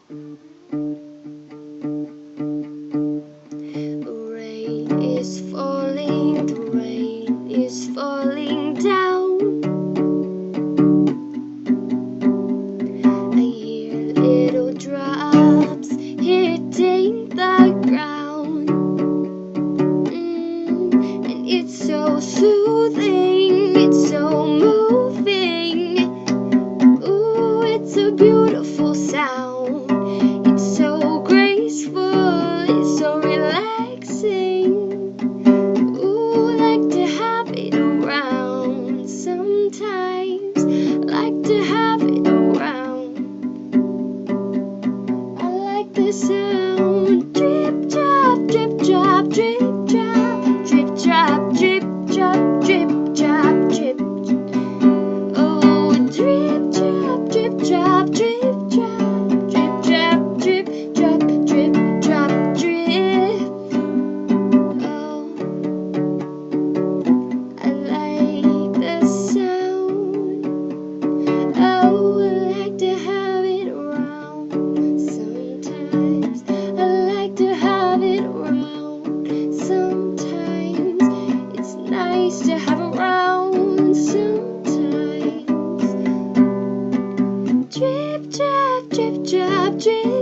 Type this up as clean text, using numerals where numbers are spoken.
Rain is falling, the rain is falling down. I hear little drops hitting the ground. And it's so soothing, it's so moving. Ooh, it's a beautiful sound. It's so graceful, it's so relaxing. Ooh, like to have it around sometimes. Like to have it around. I like the sound. Drip, drop, drip, drop, drip, drop, drip, drop, drip, drop, drip, drop, drip. Oh, drip, drop, drip, drop, drip, drop, drip, drop, drip, drop, drip, drop, drip. Oh, I like the sound. Oh, I like to have it around sometimes. I like to have it around sometimes. It's nice to have around sometimes. Drip, drop, drip, drop, drip.